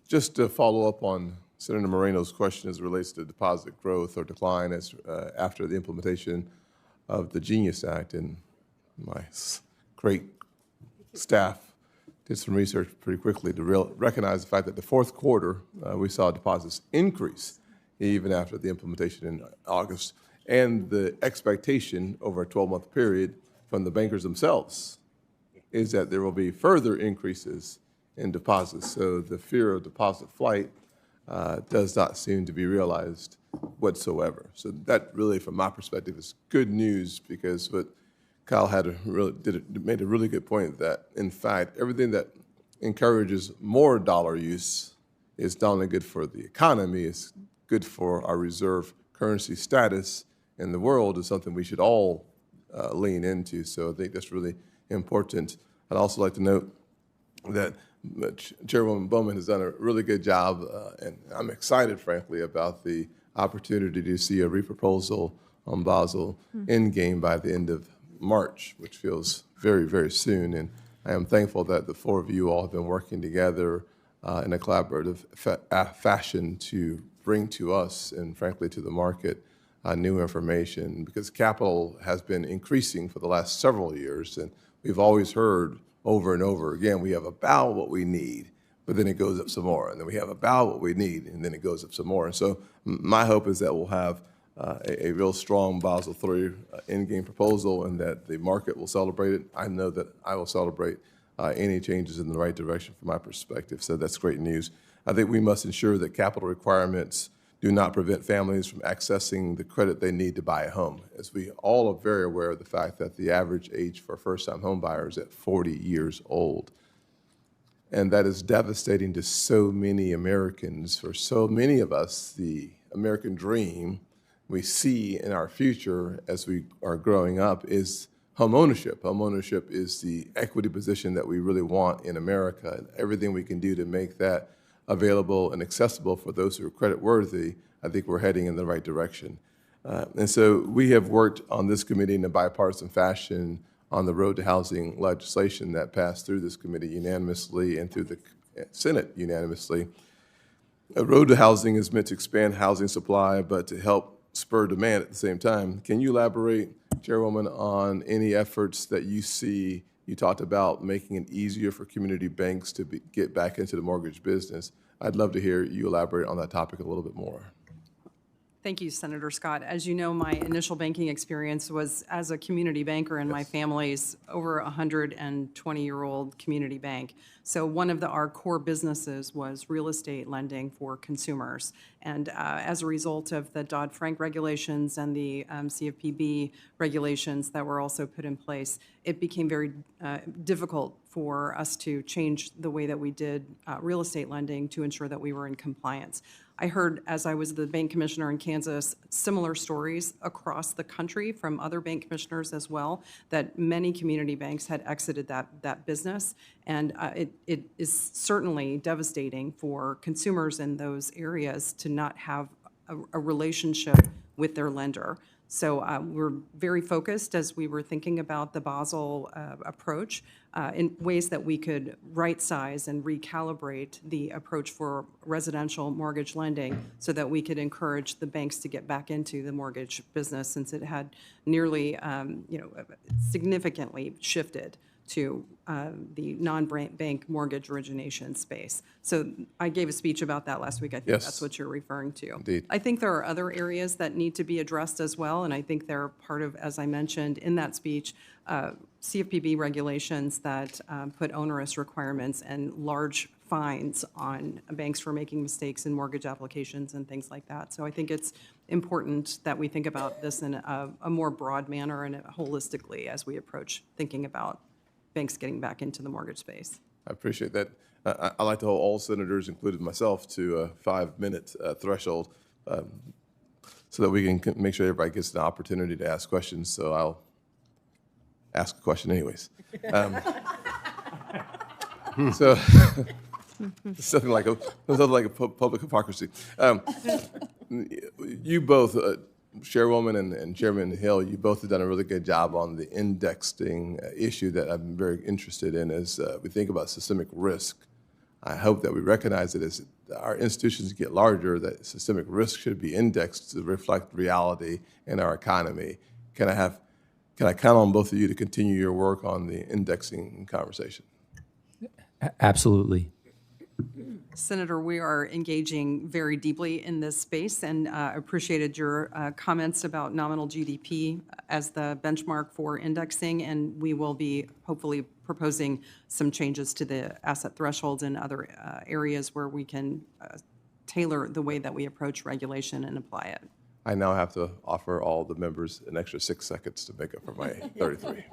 Just to follow up on Senator Moreno's question as it relates to deposit growth or decline after the implementation of the Genius Act, and my great staff did some research pretty quickly to recognize the fact that the fourth quarter we saw deposits increase even after the implementation in August, and the expectation over a 12-month period from the bankers themselves is that there will be further increases in deposits. So the fear of deposit flight does not seem to be realized whatsoever. So that really, from my perspective, is good news, because what Kyle made a really good point that, in fact, everything that encourages more dollar use is not only good for the economy, it's good for our reserve currency status in the world, is something we should all lean into. So I think that's really important. I'd also like to note that Chairwoman Bowman has done a really good job, and I'm excited, frankly, about the opportunity to see a reproposal on Basel endgame by the end of March, which feels very, very soon. And I am thankful that the four of you all have been working together in a collaborative fashion to bring to us and, frankly, to the market new information, because capital has been increasing for the last several years, and we've always heard over and over again, we have about what we need, but then it goes up some more, and then we have about what we need, and then it goes up some more. And so my hope is that we'll have a real strong Basel III endgame proposal, and that the market will celebrate it. I know that I will celebrate any changes in the right direction from my perspective, so that's great news. I think we must ensure that capital requirements do not prevent families from accessing the credit they need to buy a home, as we all are very aware of the fact that the average age for first-time home buyers is at 40 years old. And that is devastating to so many Americans. For so many of us, the American dream we see in our future as we are growing up is homeownership. Homeownership is the equity position that we really want in America, and everything we can do to make that available and accessible for those who are credit worthy, I think we're heading in the right direction. And so we have worked on this committee in a bipartisan fashion on the road to housing legislation that passed through this committee unanimously and through the Senate unanimously. A road to housing is meant to expand housing supply, but to help spur demand at the same time. Can you elaborate, Chairwoman, on any efforts that you see? You talked about making it easier for community banks to get back into the mortgage business. I'd love to hear you elaborate on that topic a little bit more. Thank you, Senator Scott. As you know, my initial banking experience was as a community banker in my family's over 120-year-old community bank. So one of our core businesses was real estate lending for consumers. And as a result of the Dodd-Frank regulations and the CFPB regulations that were also put in place, it became very difficult for us to change the way that we did real estate lending to ensure that we were in compliance. I heard, as I was the bank commissioner in Kansas, similar stories across the country from other bank commissioners as well, that many community banks had exited that business. And it is certainly devastating for consumers in those areas to not have a relationship with their lender. So we're very focused as we were thinking about the Basel approach in ways that we could right-size and recalibrate the approach for residential mortgage lending so that we could encourage the banks to get back into the mortgage business, since it had nearly, significantly shifted to the non-bank mortgage origination space. So I gave a speech about that last week. I think that's what you're referring to. Indeed. I think there are other areas that need to be addressed as well, and I think they're part of, as I mentioned in that speech, CFPB regulations that put onerous requirements and large fines on banks for making mistakes in mortgage applications and things like that. So I think it's important that we think about this in a more broad manner and holistically as we approach thinking about banks getting back into the mortgage space. I appreciate that. I like to hold all senators, including myself, to a 5-minute threshold so that we can make sure everybody gets the opportunity to ask questions. So I'll ask a question anyways. So something like a public hypocrisy. You both, Chairwoman and Chairman Hill, you both have done a really good job on the indexing issue that I'm very interested in as we think about systemic risk I hope that we recognize that as our institutions get larger, that systemic risk should be indexed to reflect reality in our economy. Can I count on both of you to continue your work on the indexing conversation? Absolutely. Senator, we are engaging very deeply in this space and appreciated your comments about nominal GDP as the benchmark for indexing, and we will be hopefully proposing some changes to the asset thresholds and other areas where we can tailor the way that we approach regulation and apply it. I now have to offer all the members an extra 6 seconds to make up for my 33.